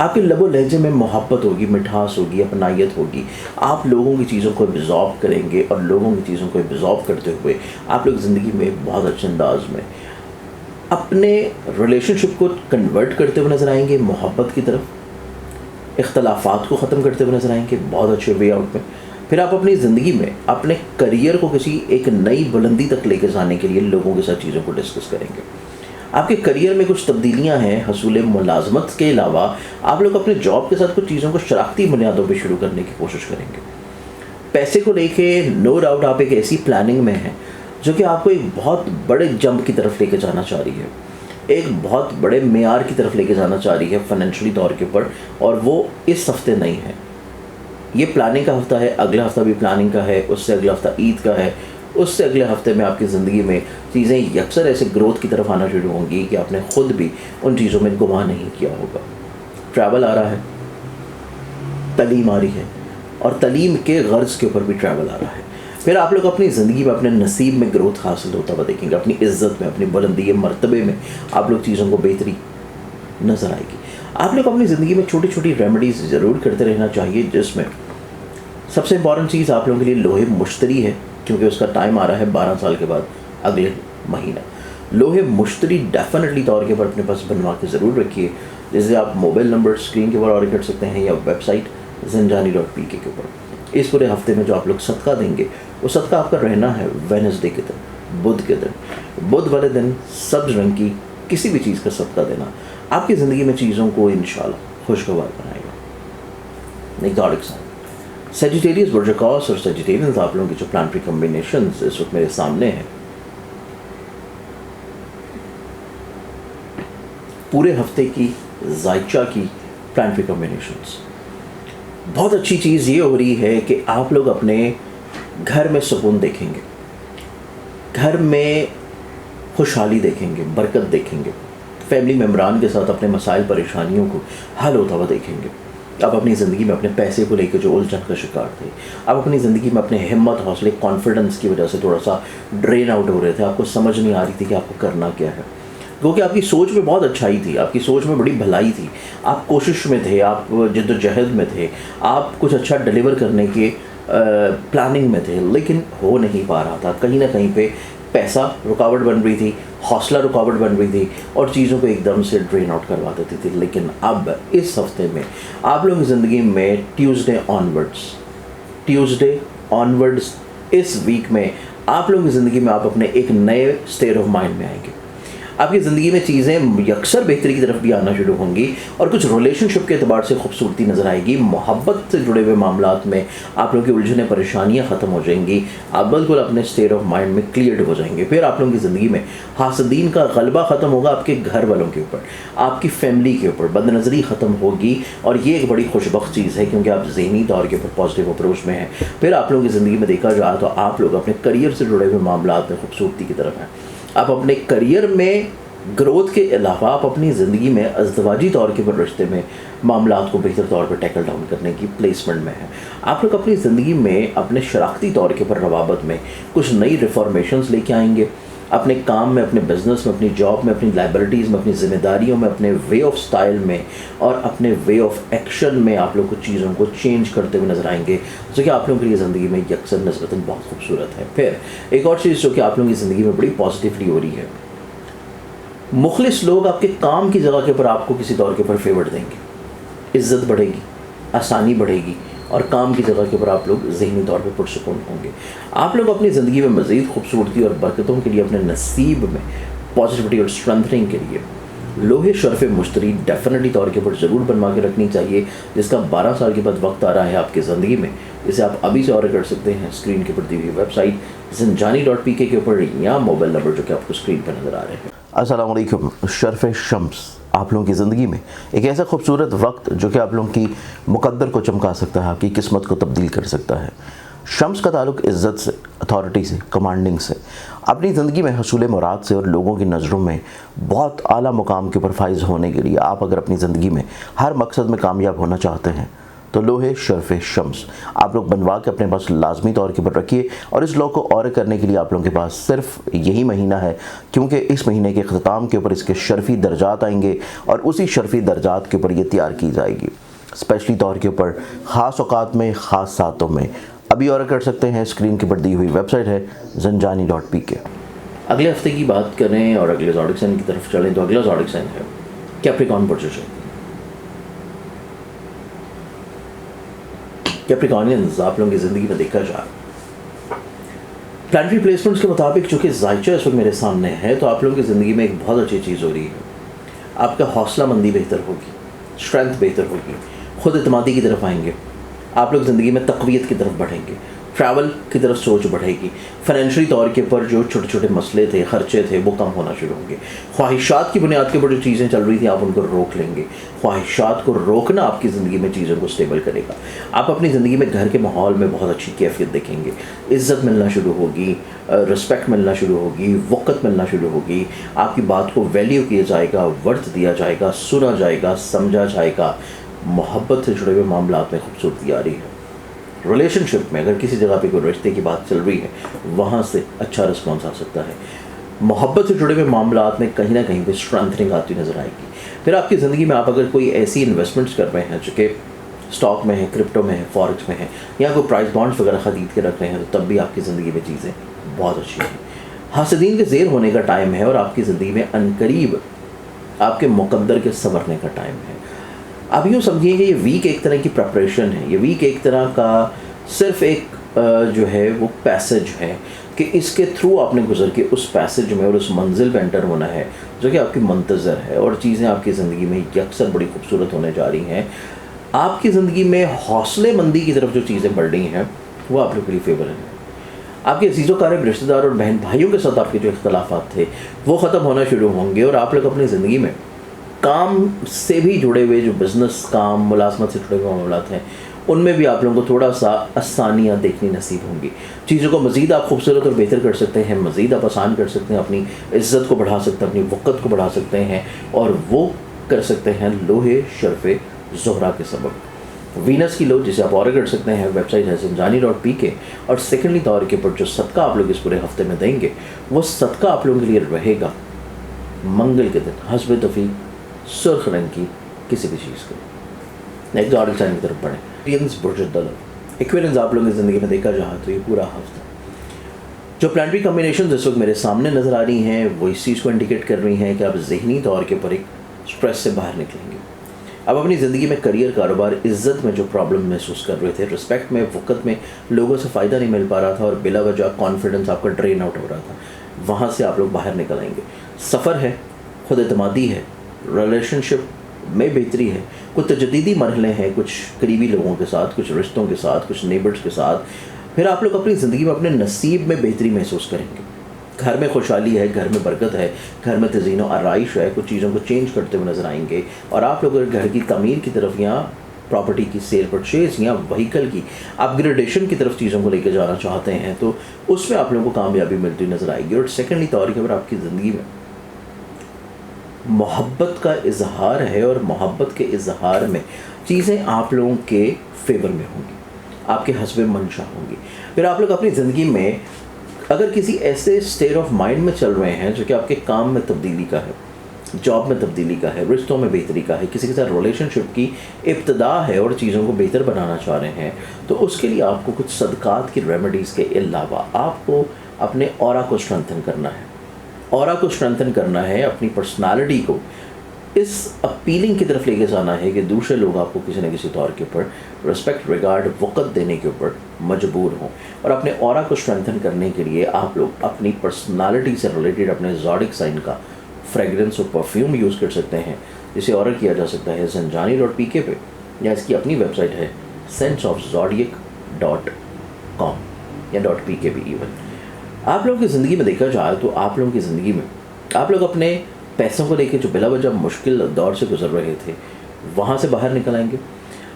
आपके लबो लहजे में मोहब्बत होगी, मिठास होगी, अपनायत होगी। आप लोगों की चीज़ों को एब्जॉर्ब करेंगे और लोगों की चीज़ों को एब्जॉर्ब करते हुए आप लोग ज़िंदगी में बहुत अच्छे अंदाज में अपने रिलेशनशिप को कन्वर्ट करते हुए नज़र आएंगे मोहब्बत की तरफ, इख्तलाफात को ख़त्म करते हुए नज़र आएंगे बहुत अच्छे वे आउट में। फिर आप अपनी ज़िंदगी में अपने करियर को किसी एक नई बुलंदी तक लेकर जाने के लिए लोगों के साथ चीज़ों को डिस्कस करेंगे। आपके करियर में कुछ तब्दीलियां हैं, हसूल मुलाजमत के अलावा आप लोग अपने जॉब के साथ कुछ चीज़ों को शरारती बुनियादों पे शुरू करने की कोशिश करेंगे। पैसे को लेके नो डाउट आप एक ऐसी प्लानिंग में हैं जो कि आपको एक बहुत बड़े जंप की तरफ लेके जाना चाह रही है, एक बहुत बड़े मेयार की तरफ लेके जाना चाह रही है फाइनेंशियली तौर के ऊपर, और वो इस हफ्ते नहीं है। ये प्लानिंग का हफ्ता है, अगला हफ्ता भी प्लानिंग का है, उससे अगला हफ्ता ईद का है, उससे अगले हफ्ते में आपकी ज़िंदगी में चीज़ें यकसर ऐसे ग्रोथ की तरफ आना शुरू होंगी कि आपने ख़ुद भी उन चीज़ों में गुमान नहीं किया होगा। ट्रैवल आ रहा है, तलीम आ रही है, और तलीम के गर्ज़ के ऊपर भी ट्रैवल आ रहा है। फिर आप लोग अपनी ज़िंदगी में अपने नसीब में ग्रोथ हासिल होता हुआ देखेंगे, अपनी इज़्ज़त में, अपनी बुलंदी मर्तबे में आप लोग चीज़ों को बेहतरी नज़र आएगी। आप लोग अपनी ज़िंदगी में छोटी छोटी रेमेडीज़ ज़रूर करते रहना चाहिए, जिसमें सबसे इंपॉर्टेंट चीज़ आप लोगों के लिए लोहे मुश्तरी है, क्योंकि उसका टाइम आ रहा है 12 साल के बाद अगले महीना। लोहे मुश्तरी डेफिनेटली तौर के ऊपर अपने पास बनवा के ज़रूर रखिए, जैसे आप मोबाइल नंबर स्क्रीन के ऊपर ऑर्डर कर सकते हैं या वेबसाइट zinjani.pk के ऊपर। इस पूरे हफ्ते में जो आप लोग सदका देंगे वो सदका आपका रहना है वेडनेसडे के दिन, बुध के दिन। बुध वाले दिन सब्ज रंग की किसी भी चीज़ का सदका देना आपकी ज़िंदगी में चीज़ों को इंशाल्लाह खुशगवार बनाएगा। नेक्स्ट साइन सेजिटेरियस, बुर्जकॉस और सेजिटेरियंस आप लोगों की जो प्लानिटरी कॉम्बिनेशंस इस वक्त मेरे सामने हैं, पूरे हफ्ते की जायचा की प्लानिटरी कॉम्बिनेशंस। बहुत अच्छी चीज़ ये हो रही है कि आप लोग अपने घर में सुकून देखेंगे, घर में खुशहाली देखेंगे, बरकत देखेंगे, फैमिली मेम्बरान के साथ अपने मसाइल परेशानियों को हल होता हुआ देखेंगे। आप अपनी ज़िंदगी में अपने पैसे को लेकर जो उलझन का शिकार थे, आप अपनी ज़िंदगी में अपने हिम्मत, हौसले, कॉन्फिडेंस की वजह से थोड़ा सा ड्रेन आउट हो रहे थे, आपको समझ नहीं आ रही थी कि आपको करना क्या है, क्योंकि आपकी सोच में बहुत अच्छाई थी, आपकी सोच में बड़ी भलाई थी, आप कोशिश में थे, आप जद्दोजहद में थे, आप कुछ अच्छा डिलीवर करने के प्लानिंग में थे, लेकिन हो नहीं पा रहा था। कहीं ना कहीं पे पैसा रुकावट बन रही थी, हौसला रुकावट बन रही थी और चीज़ों को एकदम से ड्रेन आउट करवा देती थी। लेकिन अब इस हफ्ते में आप लोगों की ज़िंदगी में ट्यूसडे ऑनवर्ड्स इस वीक में आप लोगों की ज़िंदगी में आप अपने एक नए स्टेट ऑफ माइंड में आएंगे। आपकी ज़िंदगी में चीज़ें यकसर बेहतरी की तरफ भी आना शुरू होंगी और कुछ रिलेशनशिप के अतबार से खूबसूरती नज़र आएगी। मोहब्बत से जुड़े हुए मामलात में आप लोगों की उलझने परेशानियां ख़त्म हो जाएंगी, आप बिल्कुल अपने स्टेट ऑफ माइंड में क्लियर्ड हो जाएंगे। फिर आप लोगों की ज़िंदगी में हासदीन का गलबा ख़त्म होगा, आपके घर वालों के ऊपर, आपकी फैमिली के ऊपर बदनज़री ख़त्म होगी और ये एक बड़ी खुशबख्त चीज़ है क्योंकि आप ज़हनी तौर के ऊपर पॉजिटिव अप्रोच में हैं। फिर आप लोगों की ज़िंदगी में देखा जाए तो आप लोग अपने करियर से जुड़े हुए मामलात में खूबसूरती की तरफ हैं। आप अपने करियर में ग्रोथ के अलावा आप अपनी ज़िंदगी में अज़दवाजी तौर के ऊपर रिश्ते में मामलात को बेहतर तौर पर टैकल डाउन करने की प्लेसमेंट में है। आप लोग अपनी ज़िंदगी में अपने शराख्ती तौर के ऊपर रवाबत में कुछ नई रिफॉर्मेशंस लेके आएंगे, अपने काम में, अपने बिज़नेस में, अपनी जॉब में, अपनी लाइबिलिटीज़ में, अपनी ज़िम्मेदारियों में, अपने वे ऑफ स्टाइल में और अपने वे ऑफ एक्शन में आप लोग कुछ चीज़ों को चेंज करते हुए नज़र आएंगे जो कि आप लोगों की ज़िंदगी में यकसर नस्बतन बहुत खूबसूरत है। फिर एक और चीज़ जो कि आप लोगों की ज़िंदगी में बड़ी पॉजिटिवली हो रही है, मुखलिस लोग आपके काम की जगह के ऊपर आपको किसी तौर के ऊपर फेवर देंगे, इज़्ज़त बढ़ेगी, आसानी बढ़ेगी और काम की जगह के ऊपर आप लोग ज़हनी तौर पे पुरसुकून होंगे। आप लोग अपनी ज़िंदगी में मज़ीद खूबसूरती और बरकतों के लिए, अपने नसीब में पॉजिटिविटी और स्ट्रेंथनिंग के लिए लोहे शर्फ मुश्तरी डेफिनेटली तौर के ऊपर ज़रूर बनवा के रखनी चाहिए, जिसका 12 साल के बाद वक्त आ रहा है आपकी ज़िंदगी में। इसे आप अभी से ऑर्डर कर सकते हैं स्क्रीन के ऊपर दी हुई वेबसाइट zinjani.pk के ऊपर या मोबाइल नंबर जो कि आपको स्क्रीन पर नज़र आ रहे हैं। अस्सलाम वालेकुम। शर्फ शम्स आप लोगों की ज़िंदगी में एक ऐसा खूबसूरत वक्त जो कि आप लोगों की मुकद्दर को चमका सकता है, आपकी किस्मत को तब्दील कर सकता है। शम्स का ताल्लुक़ इज़्ज़त से, अथॉरिटी से, कमांडिंग से, अपनी ज़िंदगी में हसूल मुराद से और लोगों की नज़रों में बहुत आला मुकाम के ऊपर फाइज होने के लिए आप अगर अपनी ज़िंदगी में हर मकसद में कामयाब होना चाहते हैं तो लोहे शर्फ शम्स आप लोग बनवा के अपने पास लाजमी तौर के ऊपर रखिए। और इस लॉ को और करने के लिए आप लोगों के पास सिर्फ यही महीना है, क्योंकि इस महीने के अख्ताम के ऊपर इसके शर्फी दर्जात आएंगे और उसी शर्फी दर्जात के ऊपर ये तैयार की जाएगी स्पेशली तौर के ऊपर ख़ास औकात में, ख़ास सातों में। अभी ऑर्डर कर सकते हैं, स्क्रीन के ऊपर दी हुई वेबसाइट है zinjani.pk। अगले हफ्ते की बात करें और अगले ज़ोडिक साइन की तरफ चलें तो अगला ज़ोडिक साइन है कैप्रिकॉर्न पोजीशन। कैप्रिकॉर्नियंस आप लोगों की ज़िंदगी में देखा जाए प्लानिटरी प्लेसमेंट्स के मुताबिक, चूँकि ज़ायचा इस वक्त मेरे सामने है, तो आप लोगों की ज़िंदगी में एक बहुत अच्छी चीज़ हो रही है। आपका हौसला मंदी बेहतर होगी, स्ट्रेंथ बेहतर होगी, खुद एतमादी की तरफ आएंगे, आप लोग ज़िंदगी में तक़वियत की तरफ बढ़ेंगे, ट्रैवल की तरफ सोच बढ़ेगी, फाइनेंशियली तौर के ऊपर जो छोटे छोटे मसले थे, खर्चे थे, वो कम होना शुरू होंगे। ख्वाहिशात की बुनियाद के ऊपर जो चीज़ें चल रही थी आप उनको रोक लेंगे। ख्वाहिशात को रोकना आपकी ज़िंदगी में चीज़ों को स्टेबल करेगा। आप अपनी ज़िंदगी में घर के माहौल में बहुत अच्छी कैफियत देखेंगे, इज़्ज़त मिलना शुरू होगी, रिस्पेक्ट मिलना शुरू होगी, वक़्त मिलना शुरू होगी, आपकी बात को वैल्यू किया जाएगा, वर्थ दिया जाएगा, सुना जाएगा, समझा जाएगा। मोहब्बत से जुड़े हुए मामलात में खूबसूरती आ रही है। रिलेशनशिप में अगर किसी जगह पे कोई रिश्ते की बात चल रही है, वहाँ से अच्छा रिस्पॉन्स आ सकता है। मोहब्बत से जुड़े हुए मामलात में कहीं ना कहीं पे स्ट्रेंथनिंग आती नज़र आएगी। फिर आपकी ज़िंदगी में आप अगर कोई ऐसी इन्वेस्टमेंट्स कर रहे हैं जो कि स्टॉक में है, क्रिप्टो में है, फॉरेक्स में है, या कोई प्राइस बॉन्ड्स वगैरह ख़रीद के रख रहे हैं, तो तब भी आपकी ज़िंदगी में चीज़ें बहुत अच्छी हैं। हासिदीन के ज़ेर होने का टाइम है और आपकी ज़िंदगी में अनकरीब आपके मुकद्दर के संवरने का टाइम है। अब यूँ समझिए कि ये वीक एक तरह की प्रेपरेशन है, ये वीक एक तरह का सिर्फ एक जो है वो पैसेज है कि इसके थ्रू आपने गुजर के उस पैसेज में और उस मंजिल पे एंटर होना है जो कि आपकी मंतज़र है। और चीज़ें आपकी ज़िंदगी में यकसर बड़ी खूबसूरत होने जा रही हैं। आपकी ज़िंदगी में हौसले मंदी की तरफ जो चीज़ें बढ़ रही हैं वो आप लोग के लिए फेवर है। आपके अजीज़ व क़रीब रिश्तेदार और बहन भाइयों के साथ आपके जो इख्तलाफात थे वो ख़त्म होना शुरू होंगे और आप लोग अपनी ज़िंदगी में काम से भी जुड़े हुए जो बिज़नेस काम, मुलाज़मत से जुड़े हुए मामलात हैं, उनमें भी आप लोगों को थोड़ा सा आसानियाँ देखनी नसीब होंगी। चीज़ों को मज़ीद आप खूबसूरत और बेहतर कर सकते हैं, मज़ीद आप आसान कर सकते हैं, अपनी इज़्ज़त को बढ़ा सकते हैं, अपनी वक़्त को बढ़ा सकते हैं, और वो कर सकते हैं लोहे शर्फ़े ज़ोहरा के सबब। वीनस की लो जिसे आप ऑर्डर कर सकते हैं, वेबसाइट है zinjani.pk। और सेकेंडली तौर के ऊपर जो सदका आप लोग इस पूरे हफ्ते में देंगे वो सदका आप लोगों के लिए रहेगा मंगल के दिन हस्ब तौफीक सुर्ख रंग की किसी भी चीज़ को। नेक्स्ट ज़ोडिक साइन की तरफ बढ़ें। एक्वेरियंस आप लोगों की ज़िंदगी में देखा जाए तो ये पूरा हफ्ता जो प्लानिटरी कॉम्बिनेशन इस वक्त मेरे सामने नज़र आ रही हैं वो इस चीज़ को इंडिकेट कर रही हैं कि आप ज़हनी तौर के ऊपर एक स्ट्रेस से बाहर निकलेंगे। अब अपनी ज़िंदगी में करियर, कारोबार, इज़्ज़त में जो प्रॉब्लम महसूस कर रहे थे, रिस्पेक्ट में, वक़्त में लोगों से फ़ायदा नहीं मिल पा रहा था और बिला वजह कॉन्फिडेंस आपका ड्रेन आउट हो रहा था, वहाँ से आप लोग बाहर निकल आएंगे। सफ़र है, खुद एतमादी है, रिलेशनशिप में बेहतरी है, कुछ तजदीदी मरहले हैं, कुछ करीबी लोगों के साथ, कुछ रिश्तों के साथ, कुछ नेबर्स के साथ। फिर आप लोग अपनी ज़िंदगी में अपने नसीब में बेहतरी महसूस करेंगे। घर में खुशहाली है, घर में बरकत है, घर में तज़ीन व आराइश है, कुछ चीज़ों को चेंज करते हुए नज़र आएंगे। और आप लोग अगर घर की तमीर की तरफ या प्रॉपर्टी की सेल परचेज़ या व्हीकल की अपग्रेडेशन की तरफ चीज़ों को लेकर जाना चाहते हैं तो उसमें आप लोगों को कामयाबी मिलती नज़र आएगी। और सेकेंडली तौर के ऊपर आपकी ज़िंदगी में मोहब्बत का इजहार है और मोहब्बत के इजहार में चीज़ें आप लोगों के फेवर में होंगी, आपके हस्बे मंशा होंगी। फिर आप लोग अपनी ज़िंदगी में अगर किसी ऐसे स्टेट ऑफ माइंड में चल रहे हैं जो कि आपके काम में तब्दीली का है, जॉब में तब्दीली का है, रिश्तों में बेहतरी का है, किसी के साथ रिलेशनशिप की इब्तदा है और चीज़ों को बेहतर बनाना चाह रहे हैं, तो उसके लिए आपको कुछ सदक़ात की रेमेडीज़ के अलावा आपको अपने ऑरा को स्ट्रेंथन करना है। ऑरा को स्ट्रेंथन करना है, अपनी पर्सनालिटी को इस अपीलिंग की तरफ लेके जाना है कि दूसरे लोग आपको किसी न किसी तौर के ऊपर रिस्पेक्ट, रिगार्ड, वक़्त देने के ऊपर मजबूर हों। और अपने ऑरा को स्ट्रेंथन करने के लिए आप लोग अपनी पर्सनालिटी से रिलेटेड अपने ज़ोडिक साइन का फ्रेगरेंस और परफ्यूम यूज़ कर सकते हैं, जिसे ऑर्डर किया जा सकता है zanjani.pk पे, या इसकी अपनी वेबसाइट है senseofzodiac.com या .pk भी इवन। आप लोगों की ज़िंदगी में देखा जाए तो आप लोगों की ज़िंदगी में आप लोग अपने पैसों को लेकर जो बिला वजह मुश्किल दौर से गुजर रहे थे, वहाँ से बाहर निकल आएंगे।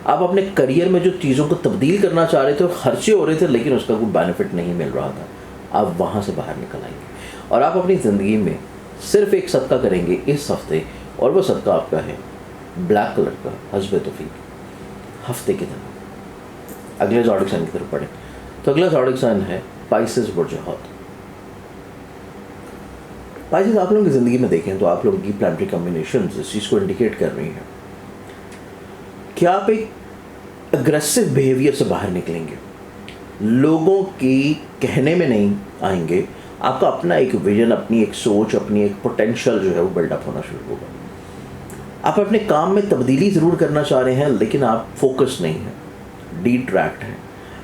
आप अपने करियर में जो चीज़ों को तब्दील करना चाह रहे थे, खर्चे हो रहे थे लेकिन उसका कोई बेनिफिट नहीं मिल रहा था, आप वहाँ से बाहर निकल आएंगे और आप अपनी ज़िंदगी में सिर्फ एक सदका करेंगे इस हफ्ते, और वो सदका आपका है ब्लैक कलर का हस्ब तौफीक हफ्ते के दिन। अगले ज़ोडिक साइन की तरफ पढ़ें तो अगला ज़ोडिक साइन है पाइसेस बुर्ज हौत। पाइसेस आप लोगों की ज़िंदगी में देखें तो आप लोगों की प्लानिटरी कॉम्बिनेशन इस चीज़ को इंडिकेट कर रही हैं कि आप एक अग्रेसिव बिहेवियर से बाहर निकलेंगे, लोगों की कहने में नहीं आएंगे, आपका अपना एक विजन, अपनी एक सोच, अपनी एक पोटेंशियल जो है वो बिल्डअप होना शुरू होगा। आप अपने काम में तब्दीली ज़रूर करना चाह रहे हैं लेकिन आप फोकस नहीं हैं, डिट्रैक्ट हैं।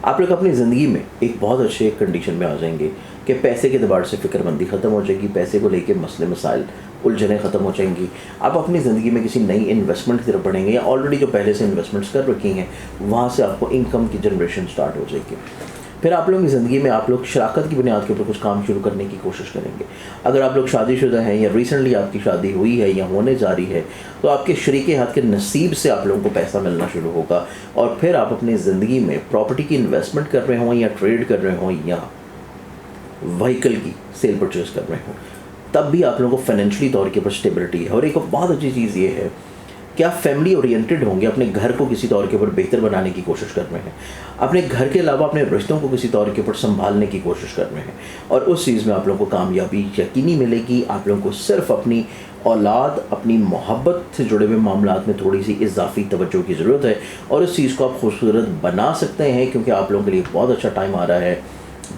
आप लोग अपनी ज़िंदगी में एक बहुत अच्छे कंडीशन में आ जाएंगे कि पैसे के दबाव से फ़िक्रमंदी ख़त्म हो जाएगी, पैसे को लेके मसले मसाइल उलझनें ख़त्म हो जाएंगी। आप अपनी ज़िंदगी में किसी नई इन्वेस्टमेंट की तरफ बढ़ेंगे या ऑलरेडी जो पहले से इन्वेस्टमेंट्स कर रखी हैं वहाँ से आपको इनकम की जनरेशन स्टार्ट हो जाएगी। फिर आप लोगों की ज़िंदगी में आप लोग शराकत की बुनियाद के ऊपर कुछ काम शुरू करने की कोशिश करेंगे। अगर आप लोग शादीशुदा हैं या रिसेंटली आपकी शादी हुई है या होने जा रही है तो आपके शरीके हाथ के नसीब से आप लोगों को पैसा मिलना शुरू होगा, और फिर आप अपनी ज़िंदगी में प्रॉपर्टी की इन्वेस्टमेंट कर रहे हों या ट्रेड कर रहे हों या व्हीकल की सेल परचेज कर रहे हों, तब भी आप लोगों को फाइनेंशियली तौर के ऊपर स्टेबिलिटी है। और एक बहुत अच्छी चीज़ ये है कि आप फैमिली ओरिएंटेड होंगे, अपने घर को किसी तौर के ऊपर बेहतर बनाने की कोशिश कर रहे हैं, अपने घर के अलावा अपने रिश्तों को किसी तौर के ऊपर संभालने की कोशिश कर रहे हैं, और उस चीज़ में आप लोगों को कामयाबी यकीनी मिलेगी। आप लोगों को सिर्फ अपनी औलाद, अपनी मोहब्बत से जुड़े हुए मामलात में थोड़ी सी इजाफी तवज्जो की ज़रूरत है, और उस चीज़ को आप खूबसूरत बना सकते हैं क्योंकि आप लोगों के लिए बहुत अच्छा टाइम आ रहा है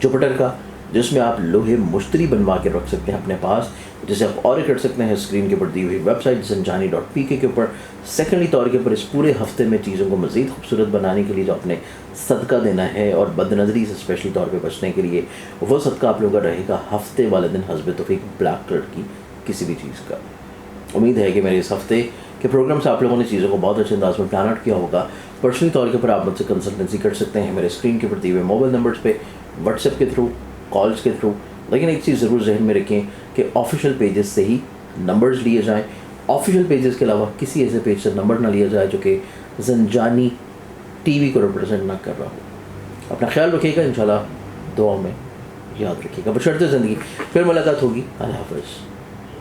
जुपिटर का, जिसमें आप लोहे मुश्तरी बनवा के रख सकते हैं अपने पास, जिसे आप और कर सकते हैं स्क्रीन के ऊपर दी हुई वेबसाइट zanjani.pk के ऊपर। सेकेंडली तौर के ऊपर इस पूरे हफ्ते में चीज़ों को मज़ीद खूबसूरत बनाने के लिए जो आपने सदका देना है और बदनज़री से स्पेशली तौर पे बचने के लिए, वो सदका आप लोगों का रहेगा हफ्ते वाले दिन हस्ब तौफीक ब्लैक कलर की किसी भी चीज़ का। उम्मीद है कि मेरे इस हफ्ते के प्रोग्राम से आप लोगों ने चीज़ों को बहुत अच्छे अंदाज में प्लान आउट किया होगा। पर्सनली तौर के ऊपर आप मुझसे कंसल्टेंसी कर सकते हैं मेरे स्क्रीन के ऊपर दिए हुए मोबाइल नंबर्स पे, व्हाट्सएप के थ्रू, कॉल्स के थ्रू। लेकिन एक चीज़ ज़रूर जहन में रखें कि ऑफिशियल पेजेस से ही नंबर्स लिए जाएं। ऑफिशियल पेजेस के अलावा किसी ऐसे पेज से नंबर ना लिया जाए जो कि ज़ंजानी टीवी को रिप्रेजेंट ना कर रहा हो। अपना ख्याल रखिएगा, इंशाल्लाह दुआ में याद रखिएगा। बशर्ते ज़िंदगी। फिर मुलाकात होगी। अल्लाह हाफ़िज़।